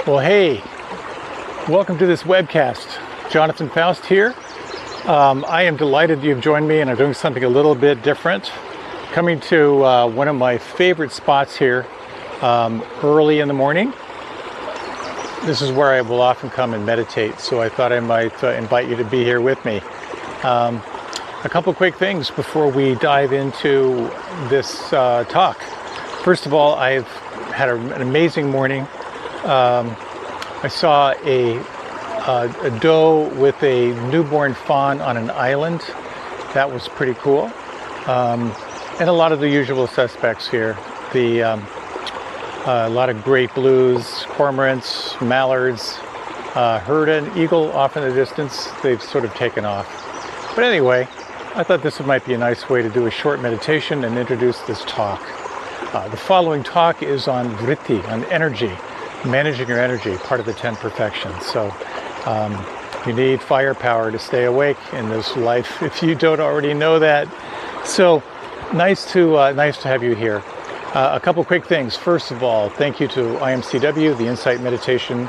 Well, hey, welcome to this webcast. Jonathan Foust here. I am delighted you've joined me, and I'm doing something a little bit different. Coming to one of my favorite spots here early in the morning. This is where I will often come and meditate, so I thought I might invite you to be here with me. A couple quick things before we dive into this talk. First of all, I've had an amazing morning. I saw a doe with a newborn fawn on an island. That was pretty cool. And a lot of the usual suspects here. A lot of great blues, cormorants, mallards, heard an eagle off in the distance. They've sort of taken off. But anyway, I thought this might be a nice way to do a short meditation and introduce this talk. The following talk is on vritti, on energy, managing your energy, part of the 10 perfections. So you need firepower to stay awake in this life if you don't already know that. So nice to have you here. A couple quick things. First of all, thank you to IMCW, the Insight Meditation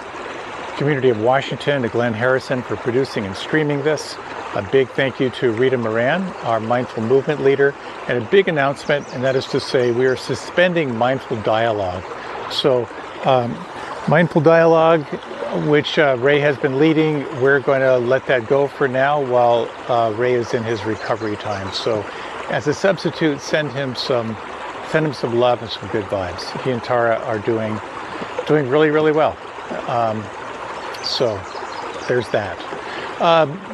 Community of Washington, to Glenn Harrison for producing and streaming this. A big thank you to Rita Moran, our mindful movement leader, and a big announcement, and that is to say we are suspending mindful dialogue. So mindful dialogue, which Ray has been leading, we're going to let that go for now while Ray is in his recovery time. So as a substitute, send him some love and some good vibes. He and Tara are doing really, really well. So there's that.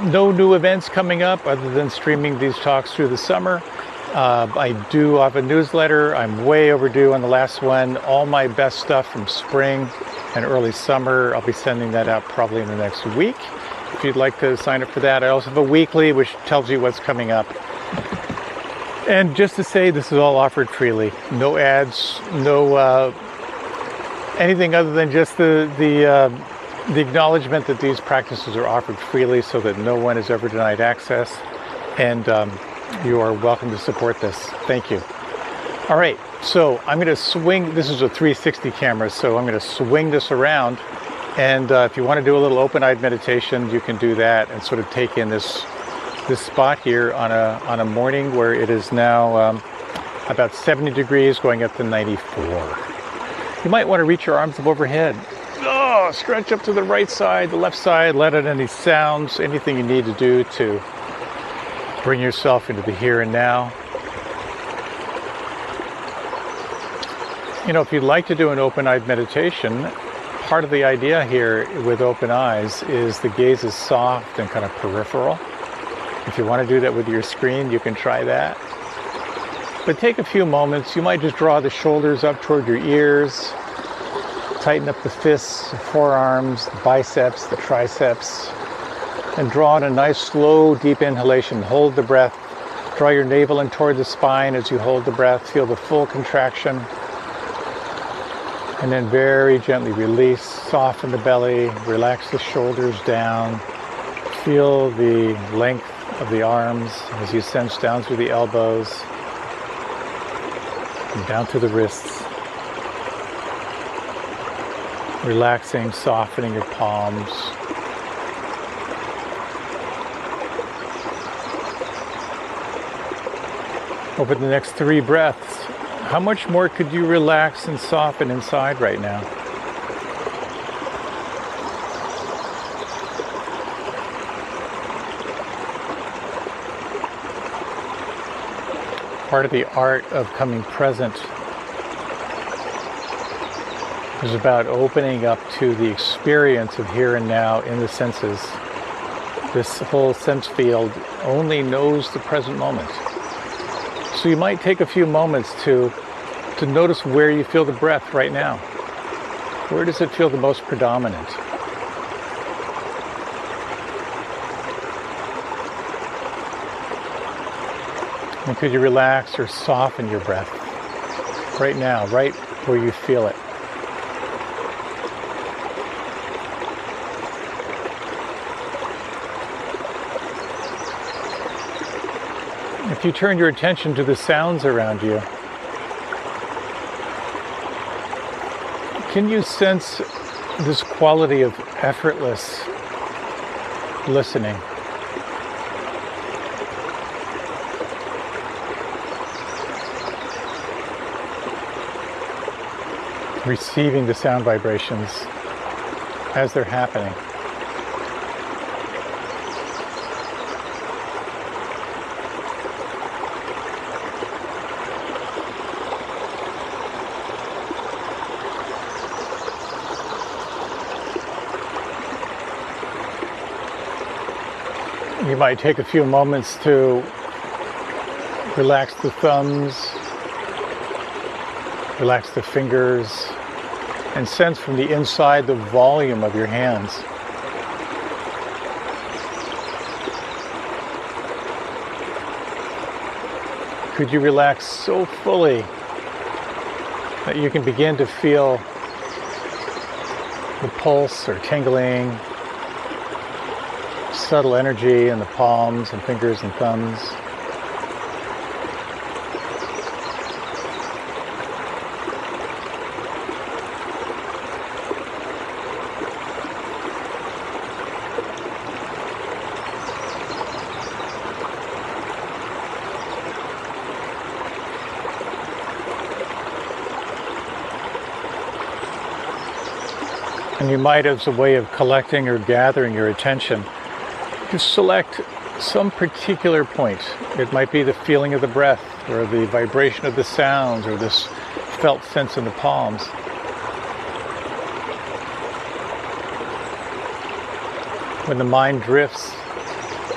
No new events coming up other than streaming these talks through the summer. I do have a newsletter. I'm way overdue on the last one. All my best stuff from spring and early summer. I'll be sending that out probably in the next week. If you'd like to sign up for that. I also have a weekly which tells you what's coming up. And just to say, this is all offered freely. No ads, no anything other than just the acknowledgement that these practices are offered freely so that no one is ever denied access. And you are welcome to support this. Thank you. All right, so I'm going to swing. This is a 360 camera, so I'm going to swing this around. And if you want to do a little open-eyed meditation, you can do that and sort of take in this spot here on a morning where it is now about 70 degrees going up to 94. You might want to reach your arms up overhead. Oh, stretch up to the right side, the left side, let out any sounds, anything you need to do to bring yourself into the here and now. You know, if you'd like to do an open-eyed meditation, part of the idea here with open eyes is the gaze is soft and kind of peripheral. If you want to do that with your screen, you can try that. But take a few moments. You might just draw the shoulders up toward your ears, tighten up the fists, the forearms, the biceps, the triceps, and draw in a nice, slow, deep inhalation. Hold the breath. Draw your navel in toward the spine as you hold the breath. Feel the full contraction. And then very gently release. Soften the belly. Relax the shoulders down. Feel the length of the arms as you sense down through the elbows and down to the wrists. Relaxing, softening your palms. Over the next 3 breaths, how much more could you relax and soften inside right now? Part of the art of coming present is about opening up to the experience of here and now in the senses. This whole sense field only knows the present moment. So you might take a few moments to notice where you feel the breath right now. Where does it feel the most predominant? And could you relax or soften your breath right now, right where you feel it? If you turn your attention to the sounds around you, can you sense this quality of effortless listening. Receiving the sound vibrations as they're happening. You might take a few moments to relax the thumbs, relax the fingers, and sense from the inside the volume of your hands. Could you relax so fully that you can begin to feel the pulse or tingling, subtle energy in the palms and fingers and thumbs? And you might, as a way of collecting or gathering your attention, just select some particular point. It might be the feeling of the breath, or the vibration of the sounds, or this felt sense in the palms. When the mind drifts,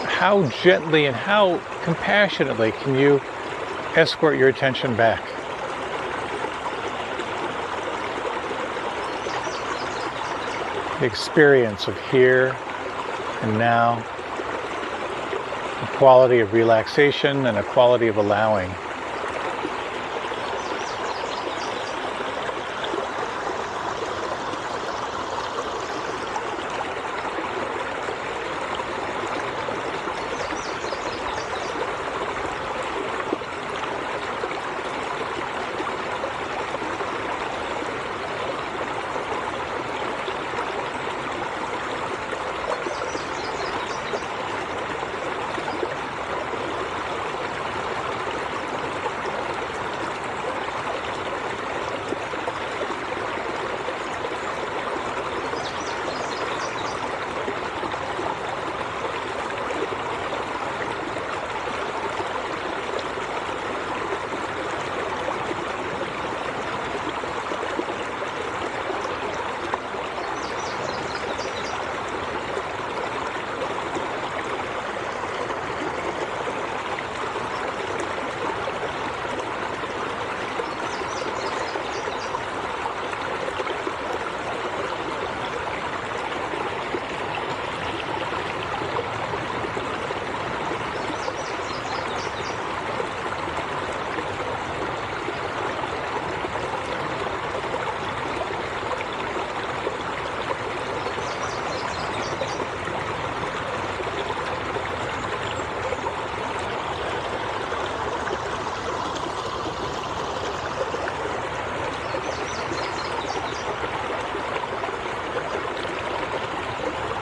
how gently and how compassionately can you escort your attention back? The experience of here and now, a quality of relaxation and a quality of allowing.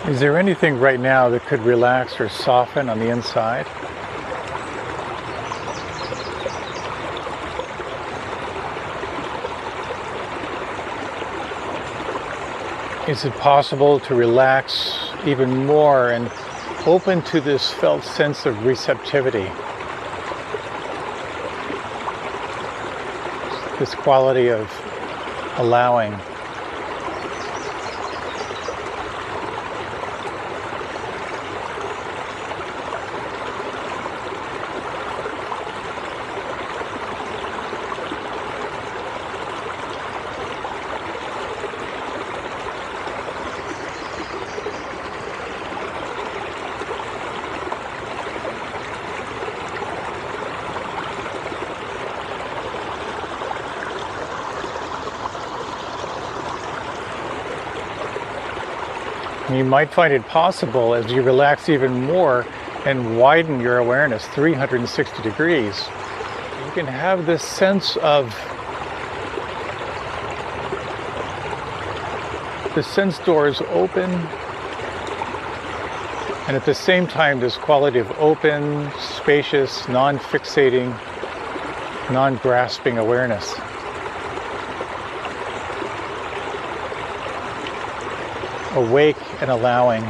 Is there anything right now that could relax or soften on the inside? Is it possible to relax even more and open to this felt sense of receptivity? This quality of allowing. You might find it possible, as you relax even more and widen your awareness 360 degrees, you can have this sense of the sense doors open, and at the same time this quality of open, spacious, non-fixating, non-grasping awareness. Awake and allowing.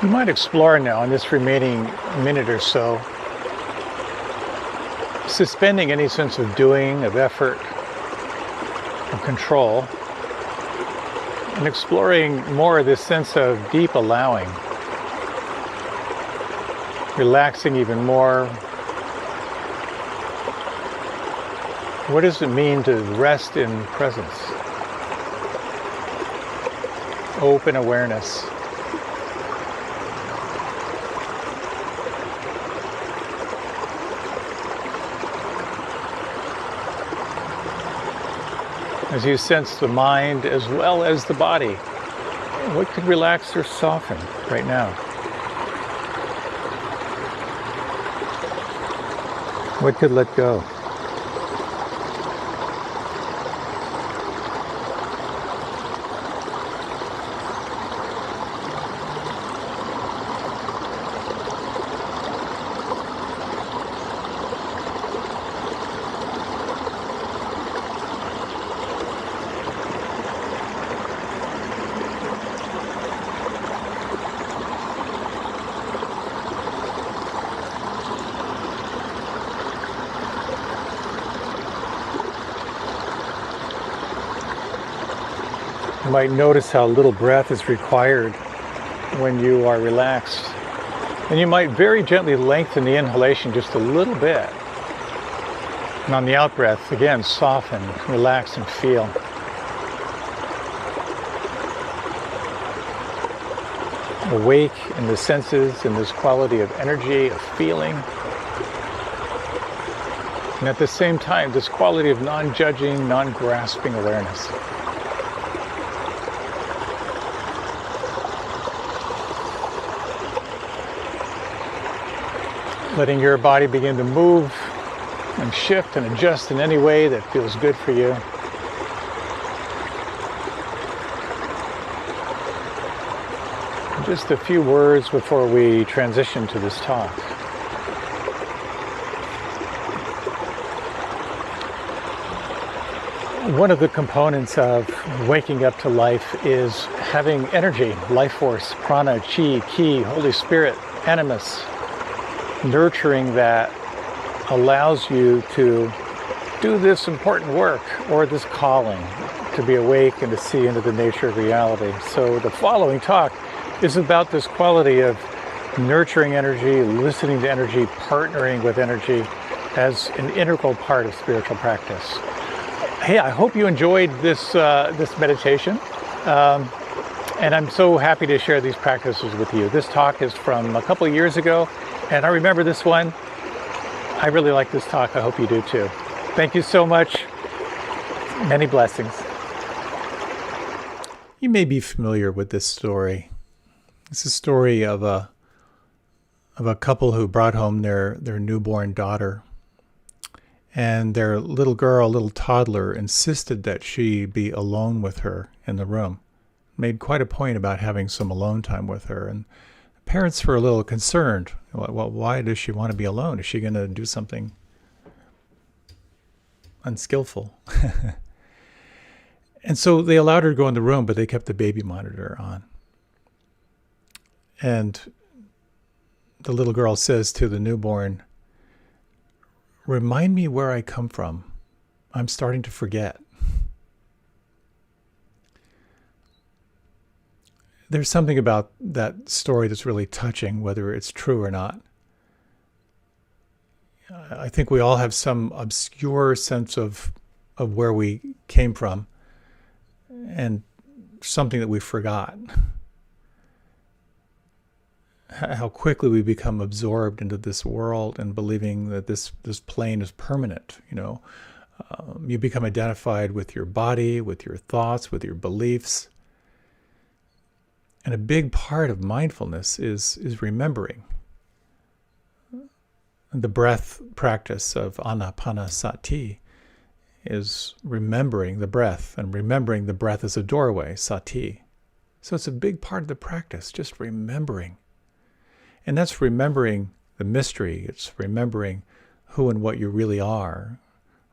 You might explore now in this remaining minute or so, suspending any sense of doing, of effort, of control, and exploring more of this sense of deep allowing, relaxing even more. What does it mean to rest in presence? Open awareness. As you sense the mind as well as the body, what could relax or soften right now? What could let go? You might notice how little breath is required when you are relaxed. And you might very gently lengthen the inhalation just a little bit. And on the out-breath, again, soften, relax, and feel. Awake in the senses, in this quality of energy, of feeling. And at the same time, this quality of non-judging, non-grasping awareness. Letting your body begin to move and shift and adjust in any way that feels good for you. Just a few words before we transition to this talk. One of the components of waking up to life is having energy, life force, prana, chi, ki, Holy Spirit, animus. Nurturing that allows you to do this important work or this calling, to be awake and to see into the nature of reality. So the following talk is about this quality of nurturing energy, listening to energy, partnering with energy as an integral part of spiritual practice. Hey, I hope you enjoyed this this meditation. And I'm so happy to share these practices with you. This talk is from a couple of years ago. And I remember this one. I really like this talk. I hope you do too. Thank you so much. Many blessings. You may be familiar with this story. It's a story of a couple who brought home their newborn daughter. And their little girl, little toddler, insisted that she be alone with her in the room. Made quite a point about having some alone time with her. And parents were a little concerned. Well, why does she want to be alone? Is she going to do something unskillful? And so they allowed her to go in the room, but they kept the baby monitor on. And the little girl says to the newborn, "Remind me where I come from. I'm starting to forget." There's something about that story that's really touching, whether it's true or not. I think we all have some obscure sense of where we came from and something that we forgot. How quickly we become absorbed into this world and believing that this plane is permanent. You become identified with your body, with your thoughts, with your beliefs. And a big part of mindfulness is remembering. The breath practice of anapanasati is remembering the breath, and remembering the breath as a doorway, sati. So it's a big part of the practice, just remembering. And that's remembering the mystery. It's remembering who and what you really are,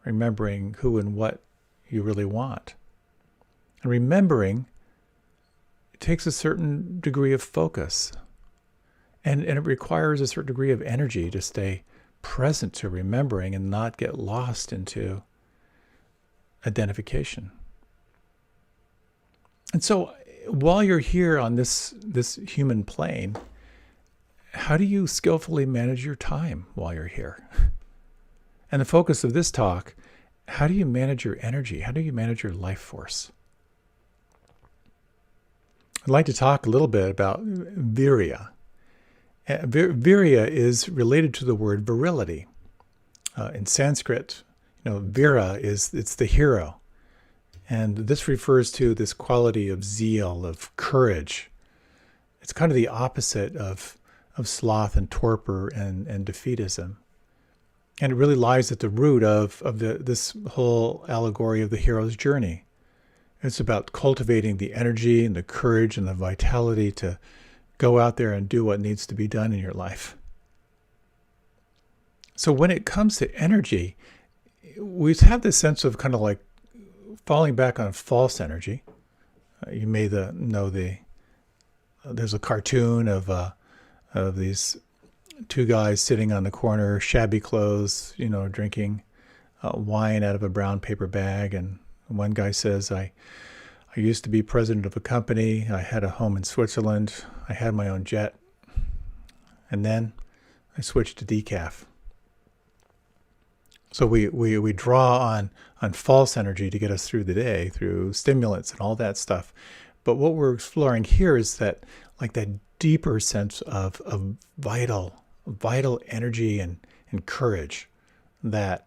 remembering who and what you really want. And remembering, it takes a certain degree of focus. And it requires a certain degree of energy to stay present to remembering and not get lost into identification. And so while you're here on this human plane, how do you skillfully manage your time while you're here? And the focus of this talk, how do you manage your energy? How do you manage your life force? I'd like to talk a little bit about virya. Virya is related to the word virility. In Sanskrit, vira it's the hero. And this refers to this quality of zeal, of courage. It's kind of the opposite of sloth and torpor and defeatism. And it really lies at the root of this whole allegory of the hero's journey. It's about cultivating the energy and the courage and the vitality to go out there and do what needs to be done in your life. So when it comes to energy, we have this sense of kind of like falling back on false energy. You may know there's a cartoon of these two guys sitting on the corner, shabby clothes, drinking wine out of a brown paper bag. And one guy says, I used to be president of a company. I had a home in Switzerland. I had my own jet. And then I switched to decaf. So we draw on false energy to get us through the day, through stimulants and all that stuff. But what we're exploring here is that deeper sense of vital energy and courage that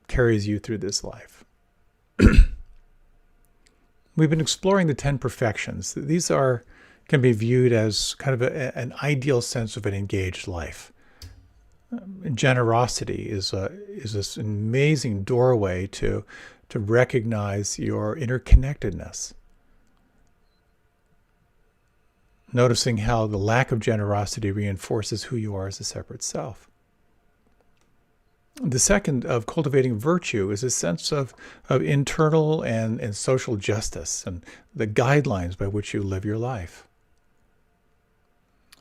carries you through this life. We've been exploring the 10 perfections. These can be viewed as kind of an ideal sense of an engaged life. Generosity is this amazing doorway to recognize your interconnectedness. Noticing how the lack of generosity reinforces who you are as a separate self. The second of cultivating virtue is a sense of internal and social justice and the guidelines by which you live your life.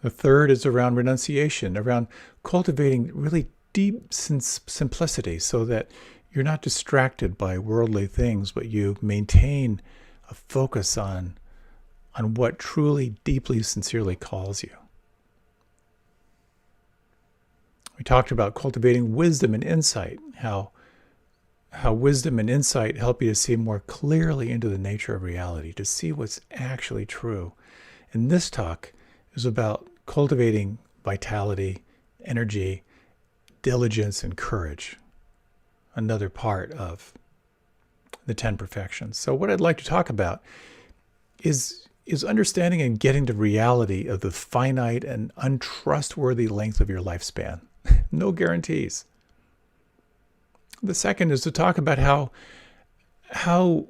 The third is around renunciation, around cultivating really deep simplicity so that you're not distracted by worldly things, but you maintain a focus on what truly, deeply, sincerely calls you. We talked about cultivating wisdom and insight, how wisdom and insight help you to see more clearly into the nature of reality, to see what's actually true. And this talk is about cultivating vitality, energy, diligence, and courage, another part of the 10 perfections. So what I'd like to talk about is understanding and getting to reality of the finite and untrustworthy length of your lifespan. No guarantees. The second is to talk about how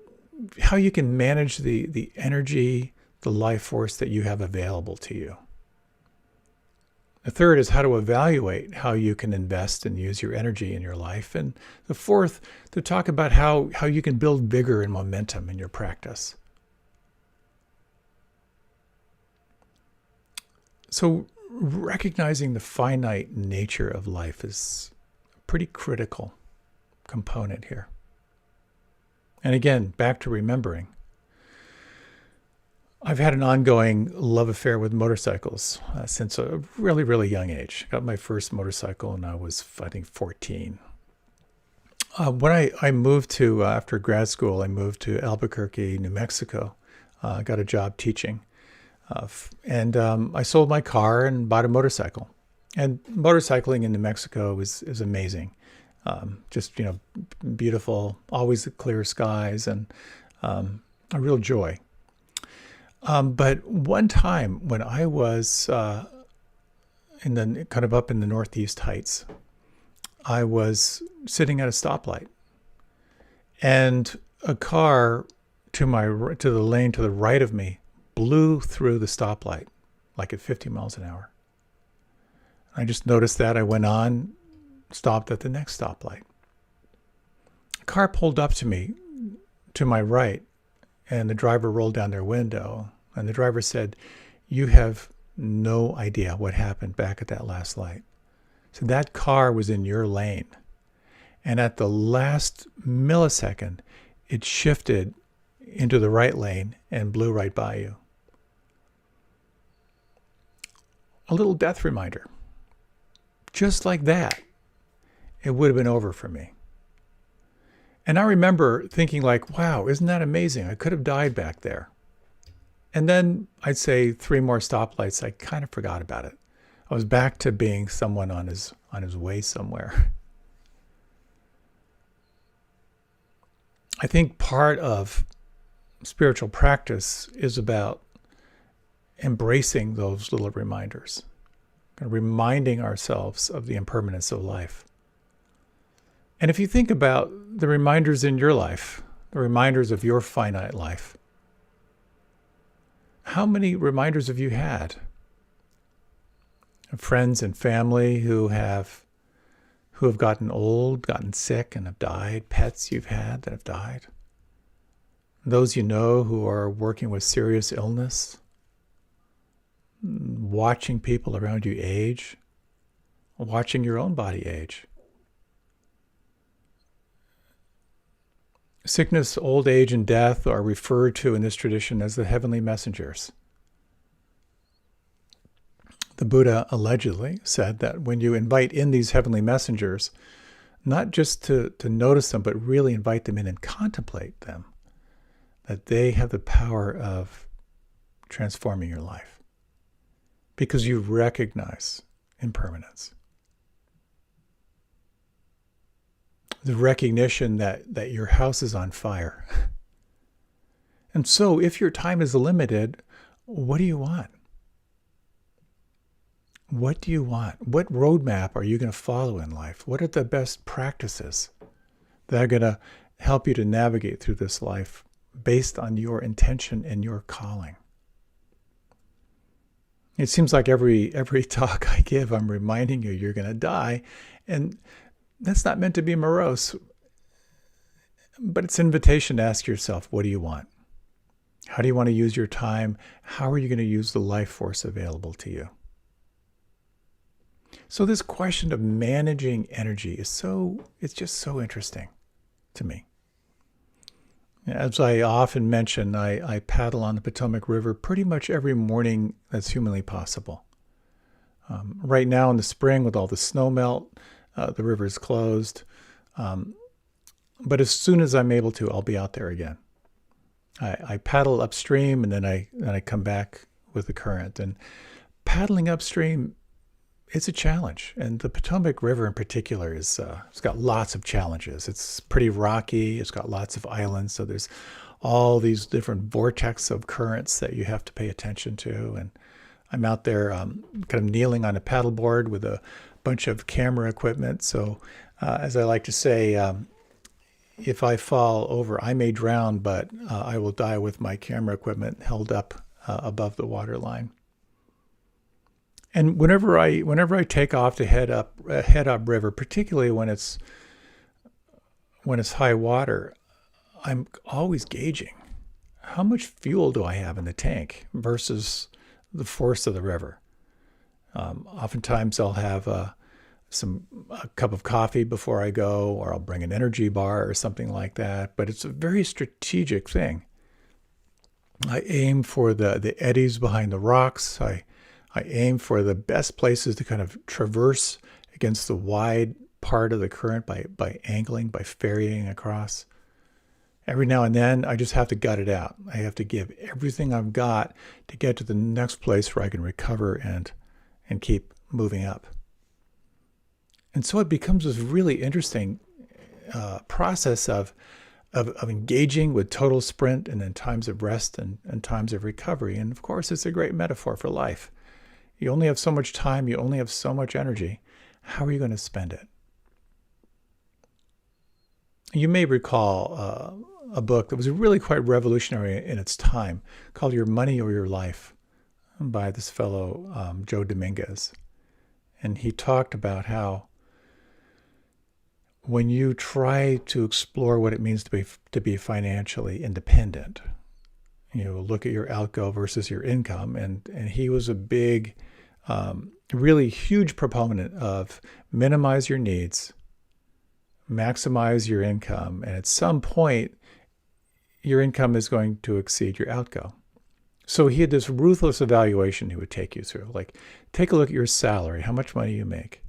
you can manage the energy, the life force that you have available to you. The third is how to evaluate how you can invest and use your energy in your life. And the fourth, to talk about how you can build vigor and momentum in your practice. So recognizing the finite nature of life is a pretty critical component here. And again, back to remembering. I've had an ongoing love affair with motorcycles since a really, really young age. I got my first motorcycle when I was, I think, 14. When I moved to, after grad school, I moved to Albuquerque, New Mexico. I got a job teaching. And I sold my car and bought a motorcycle. And motorcycling in New Mexico is amazing. Just, beautiful, always clear skies, and a real joy. But one time when I was in the kind of up in the Northeast Heights, I was sitting at a stoplight, and a car to the lane to the right of me blew through the stoplight, like at 50 miles an hour. I just noticed that. I went on, stopped at the next stoplight. A car pulled up to me, to my right, and the driver rolled down their window. And the driver said, "You have no idea what happened back at that last light." So that car was in your lane. And at the last millisecond, it shifted into the right lane and blew right by you. A little death reminder. Just like that, it would have been over for me. And I remember thinking like, wow, isn't that amazing? I could have died back there. And then I'd say 3 more stoplights, I kind of forgot about it. I was back to being someone on his way somewhere. I think part of spiritual practice is about embracing those little reminders, reminding ourselves of the impermanence of life. And if you think about the reminders in your life, the reminders of your finite life, how many reminders have you had of friends and family who have gotten old, gotten sick, and have died? Pets you've had that have died? Those you know who are working with serious illness? Watching people around you age? Watching your own body age? Sickness, old age, and death are referred to in this tradition as the heavenly messengers. The Buddha allegedly said that when you invite in these heavenly messengers, not just to notice them, but really invite them in and contemplate them, that they have the power of transforming your life because you recognize impermanence. The recognition that your house is on fire. And so if your time is limited, what do you want? What do you want? What roadmap are you going to follow in life? What are the best practices that are going to help you to navigate through this life based on your intention and your calling? It seems like every talk I give, I'm reminding you you're going to die. And that's not meant to be morose, but it's an invitation to ask yourself, what do you want? How do you want to use your time? How are you going to use the life force available to you? So this question of managing energy it's just so interesting to me. As I often mention, I paddle on the Potomac River pretty much every morning that's humanly possible. Right now in the spring with all the snow melt, the river is closed. But as soon as I'm able to, I'll be out there again. I paddle upstream and then I come back with the current. And paddling upstream, it's a challenge. And the Potomac River in particular it's got lots of challenges. It's pretty rocky. It's got lots of islands. So there's all these different vortex of currents that you have to pay attention to. And I'm out there kind of kneeling on a paddleboard with a bunch of camera equipment. So as I like to say, if I fall over, I may drown, but I will die with my camera equipment held up above the water line. And whenever I take off to head up river, particularly when it's high water, I'm always gauging how much fuel do I have in the tank versus the force of the river. Oftentimes I'll have a cup of coffee before I go, or I'll bring an energy bar or something like that. But it's a very strategic thing. I aim for the eddies behind the rocks. I aim for the best places to kind of traverse against the wide part of the current by angling, by ferrying across. Every now and then, I just have to gut it out. I have to give everything I've got to get to the next place where I can recover and keep moving up. And so it becomes this really interesting process of engaging with total sprint and then times of rest and times of recovery. And of course, it's a great metaphor for life. You only have so much time. You only have so much energy. How are you going to spend it? You may recall a book that was really quite revolutionary in its time called Your Money or Your Life by this fellow, Joe Dominguez. And he talked about how when you try to explore what it means to be financially independent, look at your outgo versus your income. And he was a big, really huge proponent of minimize your needs, maximize your income, and at some point, your income is going to exceed your outgo. So he had this ruthless evaluation he would take you through. Like, take a look at your salary, how much money you make.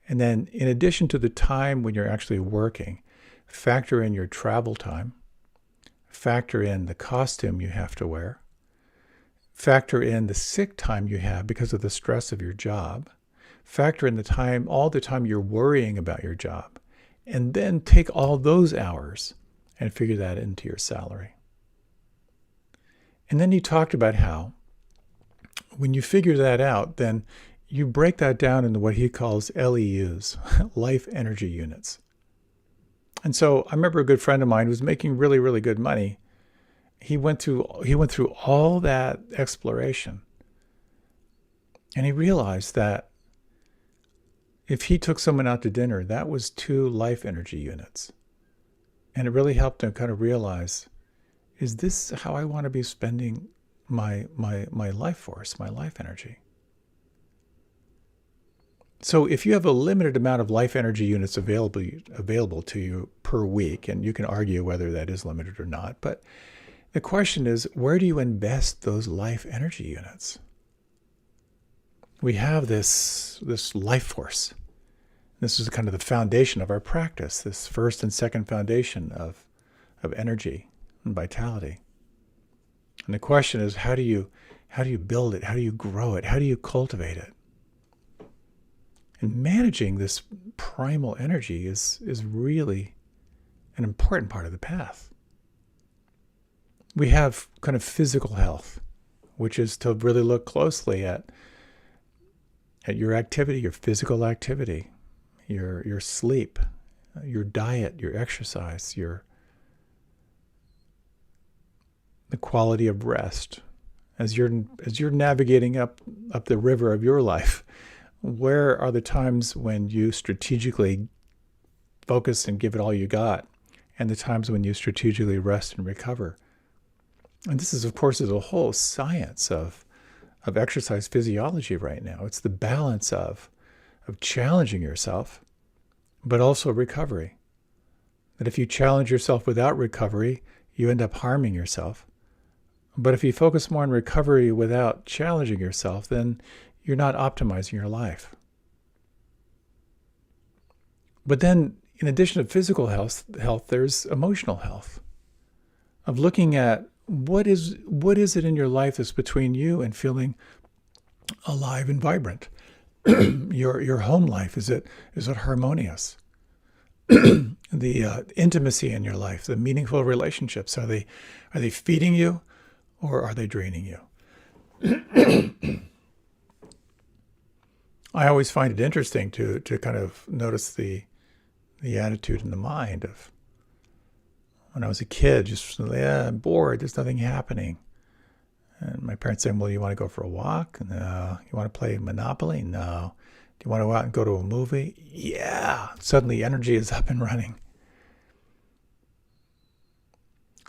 And then in addition to the time when you're actually working, factor in your travel time, factor in the costume you have to wear, factor in the sick time you have because of the stress of your job, factor in all the time you're worrying about your job, and then take all those hours and figure that into your salary. And then he talked about how when you figure that out, then you break that down into what he calls LEUs, life energy units. And so I remember a good friend of mine who was making really, really good money. He went through all that exploration, and he realized that if he took someone out to dinner, that was 2 life energy units. And it really helped him kind of realize, is this how I want to be spending my life force, my life energy? So if you have a limited amount of life energy units available to you per week, and you can argue whether that is limited or not, but the question is, where do you invest those life energy units? We have this life force. This is kind of the foundation of our practice, this first and second foundation of energy and vitality. And the question is, how do you build it? How do you grow it? How do you cultivate it? And managing this primal energy is really an important part of the path. We have kind of physical health, which is to really look closely at your activity, your physical activity, your sleep, your diet, your exercise, the quality of rest. As you're navigating up the river of your life, where are the times when you strategically focus and give it all you got, and the times when you strategically rest and recover? And this is, of course, a whole science of exercise physiology right now. It's the balance of challenging yourself, but also recovery. That if you challenge yourself without recovery, you end up harming yourself. But if you focus more on recovery without challenging yourself, then you're not optimizing your life. But then, in addition to physical health, there's emotional health. Of looking at what is it in your life that's between you and feeling alive and vibrant. Your home life, is it harmonious? The intimacy in your life, the meaningful relationships, are they feeding you or are they draining you? I always find it interesting to kind of notice the attitude in the mind of when I was a kid, just I'm bored, there's nothing happening. And my parents saying, well, you want to go for a walk? No. You want to play Monopoly? No. Do you want to go out and go to a movie? Yeah. Suddenly energy is up and running.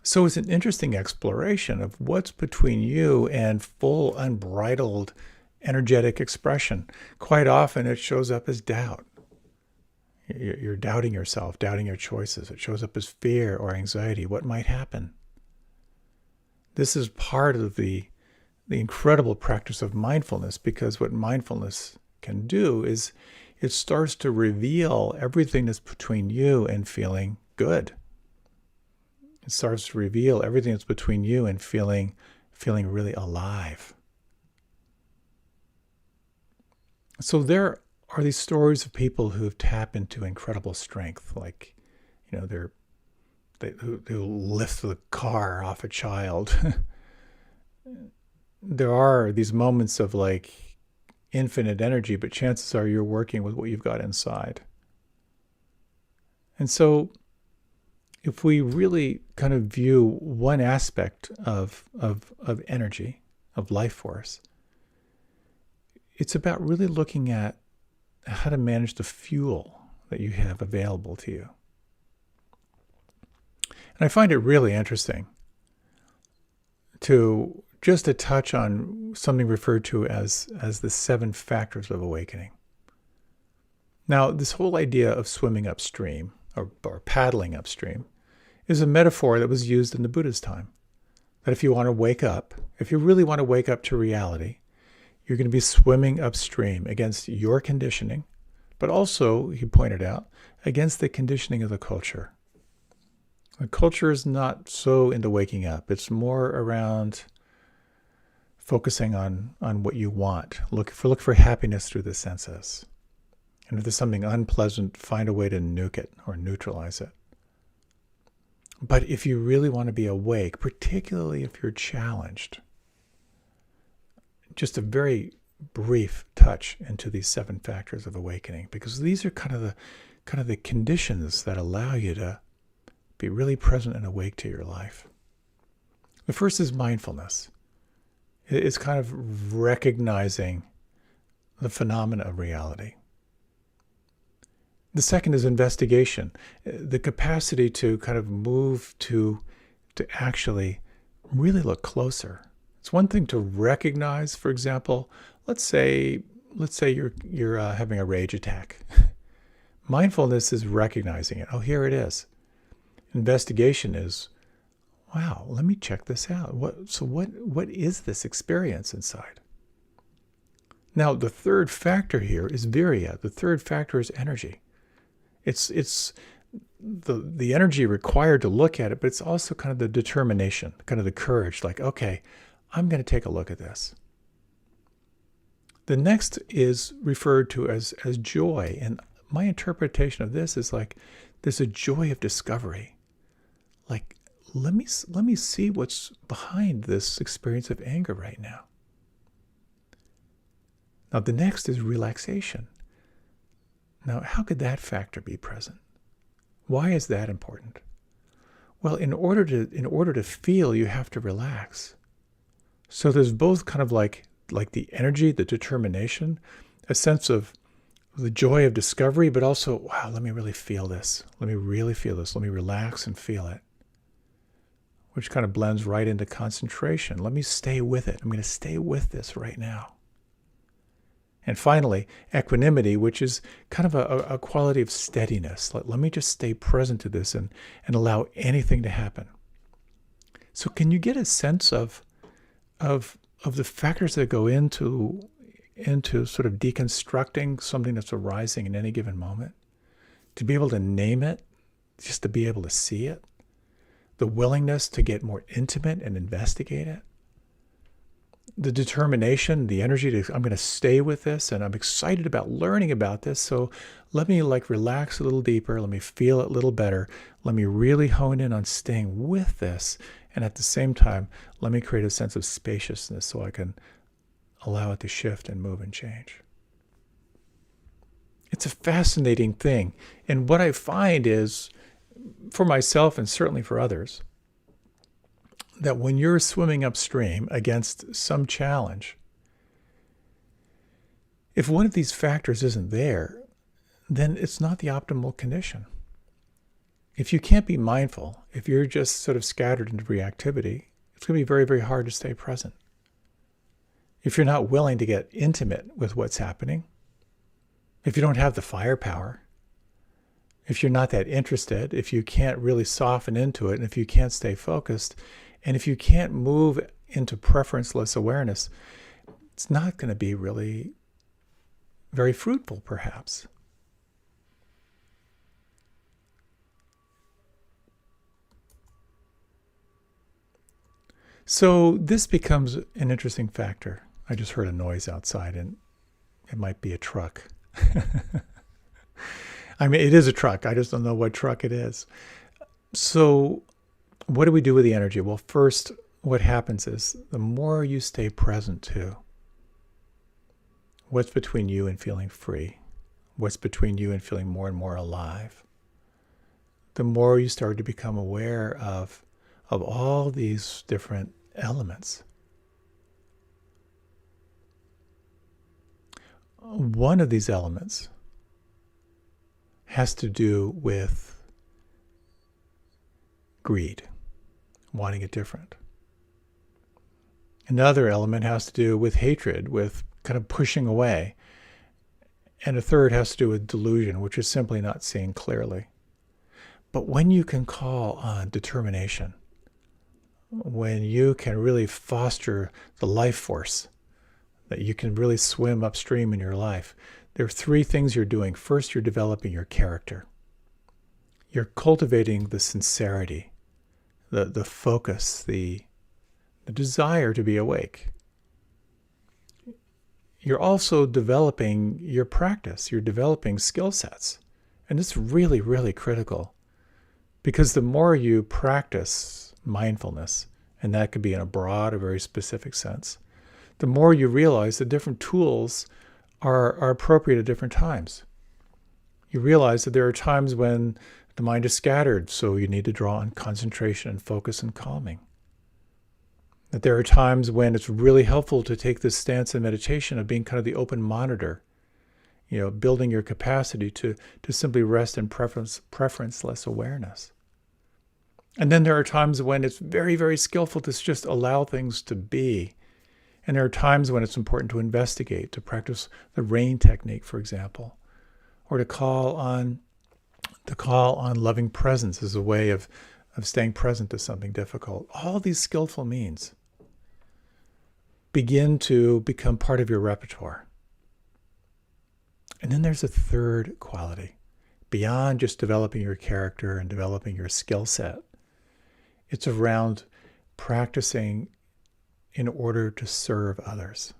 So it's an interesting exploration of what's between you and full, unbridled, energetic expression. Quite often it shows up as doubt. You're doubting yourself, doubting your choices. It shows up as fear or anxiety. What might happen? This is part of the incredible practice of mindfulness, because what mindfulness can do is it starts to reveal everything that's between you and feeling good. It starts to reveal everything that's between you and feeling really alive. So there are these stories of people who have tapped into incredible strength, like, they'll lift the car off a child. There are these moments of like infinite energy, but chances are you're working with what you've got inside. And so if we really kind of view one aspect of energy, of life force, it's about really looking at how to manage the fuel that you have available to you. And I find it really interesting to touch on something referred to as the 7 factors of awakening. Now, this whole idea of swimming upstream or paddling upstream is a metaphor that was used in the Buddha's time. That if you want to wake up, if you really want to wake up to reality, you're going to be swimming upstream against your conditioning, but also, he pointed out, against the conditioning of the culture. The culture is not so into waking up. It's more around focusing on what you want. Look for happiness through the senses. And if there's something unpleasant, find a way to nuke it or neutralize it. But if you really want to be awake, particularly if you're challenged, just a very brief touch into these 7 factors of awakening, because these are kind of the conditions that allow you to be really present and awake to your life. The first is mindfulness. It's kind of recognizing the phenomena of reality. The second is investigation, the capacity to kind of move to actually really look closer. It's one thing to recognize, for example, let's say you're having a rage attack. Mindfulness is recognizing it. Oh, here it is. Investigation is, wow, let me check this out. What is this experience inside? Now, the third factor here is virya. The third factor is energy. It's the energy required to look at it, but it's also kind of the determination, kind of the courage, like, okay, I'm going to take a look at this. The next is referred to as joy. And my interpretation of this is like, there's a joy of discovery. Like, let me see what's behind this experience of anger right now. Now, the next is relaxation. Now, how could that factor be present? Why is that important? Well, in order to feel, you have to relax. So there's both kind of like the energy, the determination, a sense of the joy of discovery, but also, wow, let me really feel this. Let me really feel this. Let me relax and feel it, which kind of blends right into concentration. Let me stay with it. I'm going to stay with this right now. And finally, equanimity, which is kind of a quality of steadiness. Let me just stay present to this and allow anything to happen. So can you get a sense of the factors that go into sort of deconstructing something that's arising in any given moment? To be able to name it, just to be able to see it. The willingness to get more intimate and investigate it. The determination, the energy to, I'm going to stay with this, and I'm excited about learning about this. So let me relax a little deeper. Let me feel it a little better. Let me really hone in on staying with this. And at the same time, let me create a sense of spaciousness so I can allow it to shift and move and change. It's a fascinating thing. And what I find is, for myself and certainly for others, that when you're swimming upstream against some challenge, if one of these factors isn't there, then it's not the optimal condition. If you can't be mindful, if you're just sort of scattered into reactivity, it's going to be very, very hard to stay present. If you're not willing to get intimate with what's happening, if you don't have the firepower, if you're not that interested, if you can't really soften into it, and if you can't stay focused, and if you can't move into preferenceless awareness, it's not going to be really very fruitful, perhaps. So this becomes an interesting factor. I just heard a noise outside, and it might be a truck. I mean, it is a truck. I just don't know what truck it is. So what do we do with the energy? Well, first, what happens is the more you stay present to what's between you and feeling free, what's between you and feeling more and more alive, the more you start to become aware of all these different elements. One of these elements has to do with greed, wanting it different. Another element has to do with hatred, with kind of pushing away. And a third has to do with delusion, which is simply not seeing clearly. But when you can call on determination, when you can really foster the life force, that you can really swim upstream in your life, there are three things you're doing. First, you're developing your character. You're cultivating the sincerity, the focus, the desire to be awake. You're also developing your practice. You're developing skill sets. And it's really, really critical. Because the more you practice mindfulness, and that could be in a broad or very specific sense, the more you realize that different tools are appropriate at different times. You realize that there are times when the mind is scattered, so you need to draw on concentration and focus and calming. That there are times when it's really helpful to take this stance in meditation of being kind of the open monitor, building your capacity to simply rest in preferenceless awareness. And then there are times when it's very, very skillful to just allow things to be. And there are times when it's important to investigate, to practice the rain technique, for example, or to call on loving presence as a way of staying present to something difficult. All these skillful means begin to become part of your repertoire. And then there's a third quality. Beyond just developing your character and developing your skill set, it's around practicing in order to serve others.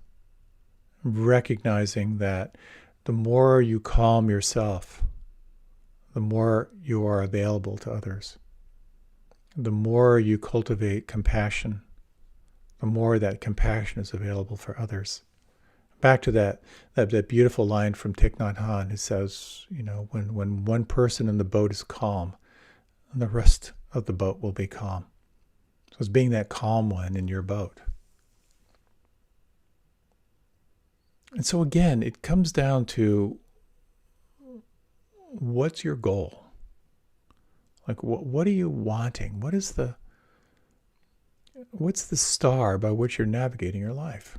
Recognizing that the more you calm yourself, the more you are available to others. The more you cultivate compassion, the more that compassion is available for others. Back to that beautiful line from Thich Nhat Hanh, who says, when one person in the boat is calm, the rest of the boat will be calm. So it's being that calm one in your boat. And so again, it comes down to what's your goal? Like, what are you wanting? What's the star by which you're navigating your life?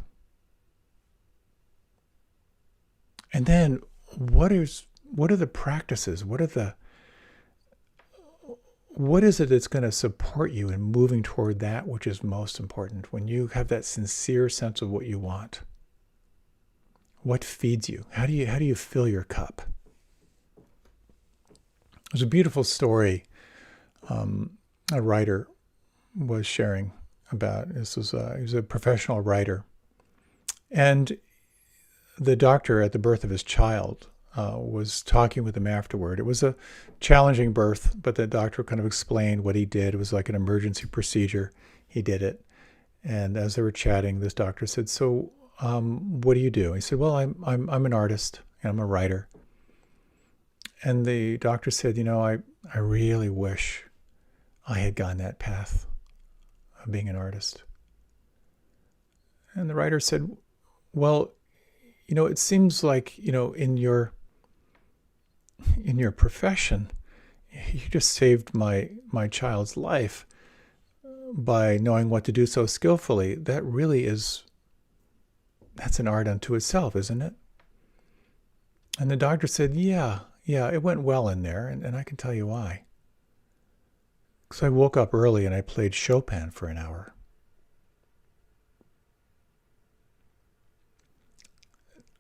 And then what are the practices? What is it that's going to support you in moving toward that which is most important when you have that sincere sense of what you want? What feeds you? How do you fill your cup? There's a beautiful story a writer was sharing about. He was a professional writer. And the doctor at the birth of his child was talking with him afterward. It was a challenging birth, but the doctor kind of explained what he did. It was like an emergency procedure. He did it. And as they were chatting, this doctor said, "So what do you do?" He said, "Well, I'm an artist and I'm a writer." And the doctor said, "I really wish I had gone that path. of being an artist. And the writer said, well, it seems like, in your profession, you just saved my child's life by knowing what to do so skillfully. That's an art unto itself, isn't it? And the doctor said, yeah, it went well in there, and I can tell you why. Because I woke up early and I played Chopin for an hour.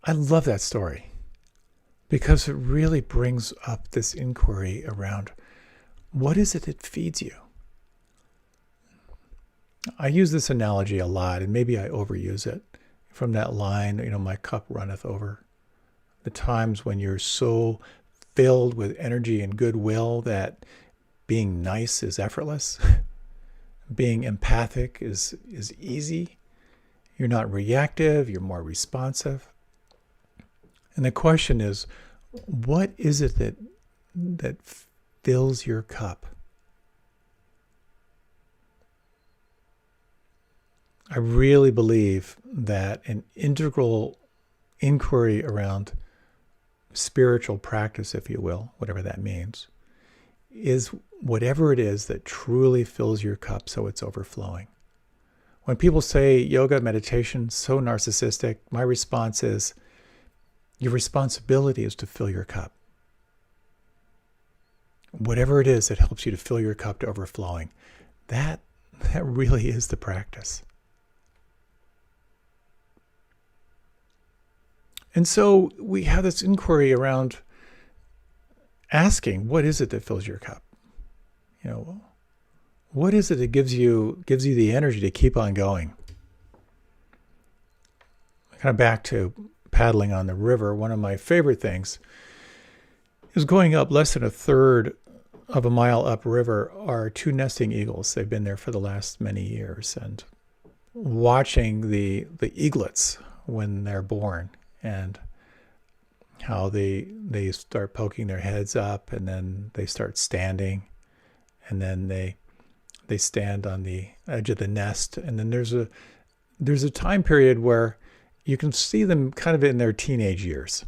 I love that story because it really brings up this inquiry around what is it that feeds you? I use this analogy a lot, and maybe I overuse it, from that line, my cup runneth over. The times when you're so filled with energy and goodwill that being nice is effortless. Being empathic is easy. You're not reactive, you're more responsive. And the question is, what is it that fills your cup? I really believe that an integral inquiry around spiritual practice, if you will, whatever that means, is whatever it is that truly fills your cup so it's overflowing. When people say yoga, meditation, so narcissistic, my response is, your responsibility is to fill your cup. Whatever it is that helps you to fill your cup to overflowing, that really is the practice. And so we have this inquiry around asking, what is it that fills your cup? What is it that gives you the energy to keep on going? Kind of back to paddling on the river, one of my favorite things is going up less than a third of a mile upriver are two nesting eagles. They've been there for the last many years, and watching the eaglets when they're born and how they start poking their heads up, and then they start standing, and then they stand on the edge of the nest, and then there's a time period where you can see them kind of in their teenage years.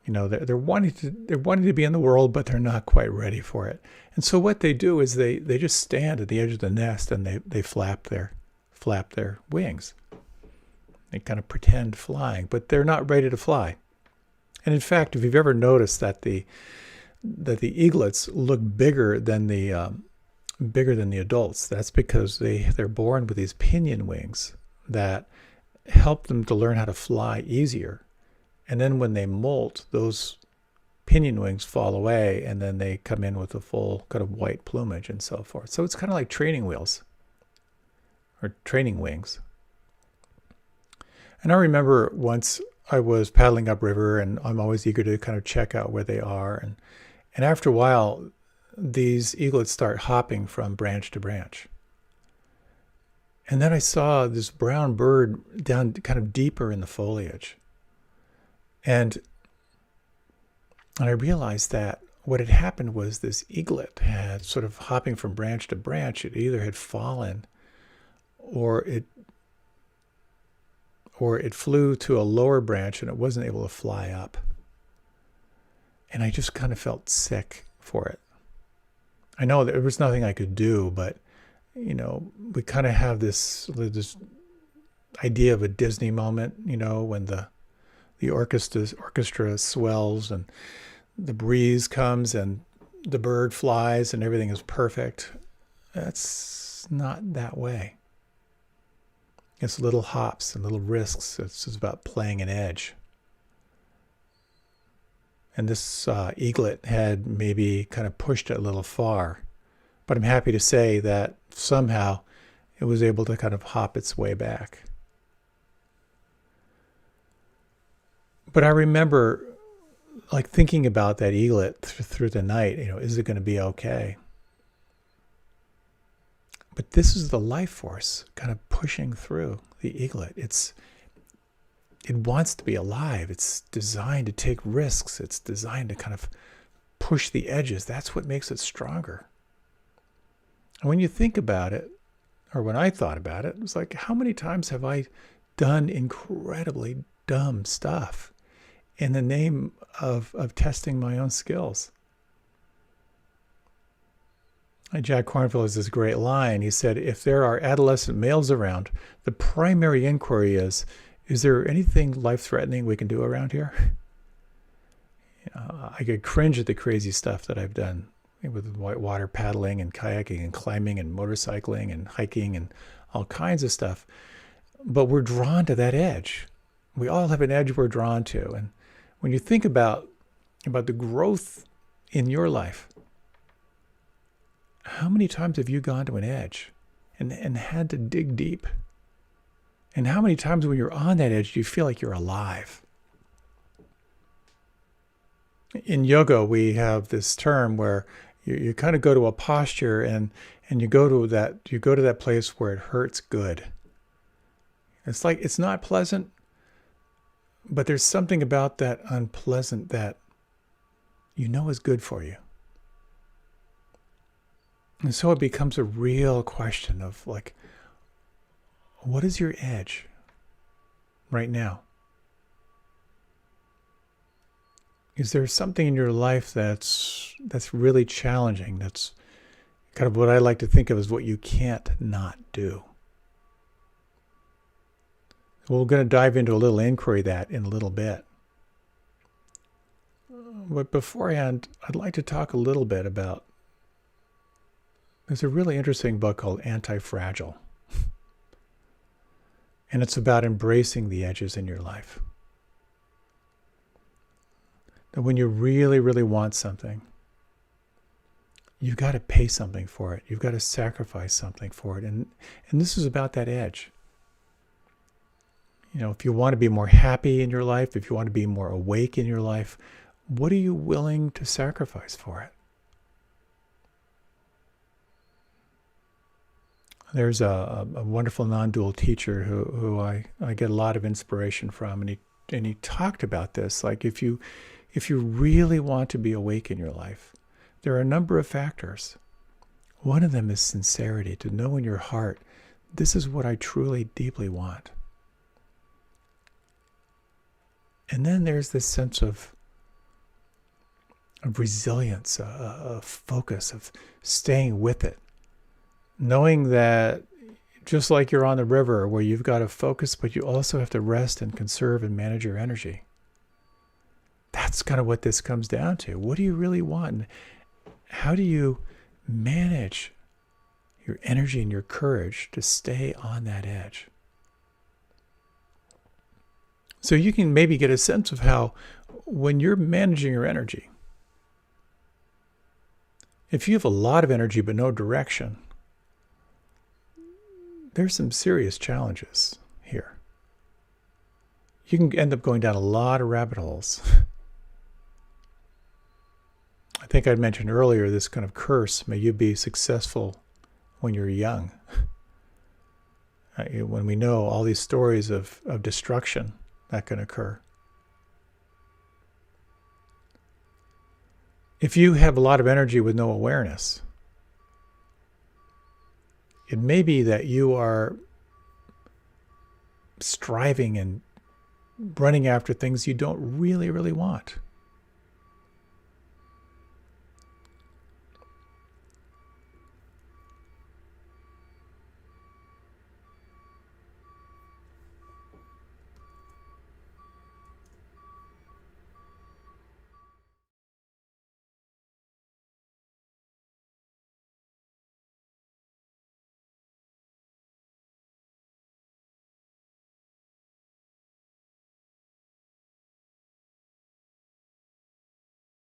They're wanting to be in the world, but they're not quite ready for it. And so what they do is they just stand at the edge of the nest and they flap their wings. They kind of pretend flying, but they're not ready to fly. And in fact, if you've ever noticed that the eaglets look bigger than the adults, that's because they're born with these pinion wings that help them to learn how to fly easier. And then when they molt, those pinion wings fall away, and then they come in with a full kind of white plumage and so forth. So it's kind of like training wheels or training wings. And I remember once I was paddling upriver, and I'm always eager to kind of check out where they are. And after a while, these eaglets start hopping from branch to branch. And then I saw this brown bird down kind of deeper in the foliage. And I realized that what had happened was this eaglet had sort of hopping from branch to branch. It either had fallen or it flew to a lower branch and it wasn't able to fly up. And I just kind of felt sick for it. I know there was nothing I could do, but we kind of have this idea of a Disney moment, when the orchestra swells and the breeze comes and the bird flies and everything is perfect. That's not that way. It's little hops and little risks. It's just about playing an edge. And this eaglet had maybe kind of pushed it a little far. But I'm happy to say that somehow it was able to kind of hop its way back. But I remember thinking about that eaglet through the night, is it going to be okay? But this is the life force kind of pushing through the eaglet. It wants to be alive. It's designed to take risks. It's designed to kind of push the edges. That's what makes it stronger. And when you think about it, or when I thought about it, it was like, how many times have I done incredibly dumb stuff in the name of testing my own skills? Jack Kornfield has this great line. He said, if there are adolescent males around, the primary inquiry is there anything life-threatening we can do around here? I could cringe at the crazy stuff that I've done with whitewater paddling and kayaking and climbing and motorcycling and hiking and all kinds of stuff. But we're drawn to that edge. We all have an edge we're drawn to. And when you think about the growth in your life, how many times have you gone to an edge and had to dig deep? And how many times when you're on that edge do you feel like you're alive? In yoga, we have this term where you kind of go to a posture and you go to that place where it hurts good. It's like, it's not pleasant, but there's something about that unpleasant that you know is good for you. And so it becomes a real question of like, what is your edge right now? Is there something in your life that's really challenging? That's kind of what I like to think of as what you can't not do. We're going to dive into a little inquiry that in a little bit. But beforehand, I'd like to talk a little bit about, there's a really interesting book called Anti-Fragile. And it's about embracing the edges in your life. That when you really, really want something, you've got to pay something for it. You've got to sacrifice something for it. And this is about that edge. You know, if you want to be more happy in your life, if you want to be more awake in your life, what are you willing to sacrifice for it? There's a wonderful non-dual teacher who I get a lot of inspiration from, and he talked about this. Like if you really want to be awake in your life, there are a number of factors. One of them is sincerity, to know in your heart, this is what I truly, deeply want. And then there's this sense of resilience, a focus, of staying with it. Knowing that just like you're on the river where you've got to focus, but you also have to rest and conserve and manage your energy. That's kind of what this comes down to. What do you really want? And how do you manage your energy and your courage to stay on that edge? So you can maybe get a sense of how, when you're managing your energy, if you have a lot of energy but no direction, there's some serious challenges here. You can end up going down a lot of rabbit holes. I think I mentioned earlier this kind of curse, may you be successful when you're young. When we know all these stories of destruction that can occur. If you have a lot of energy with no awareness, it may be that you are striving and running after things you don't really, really want.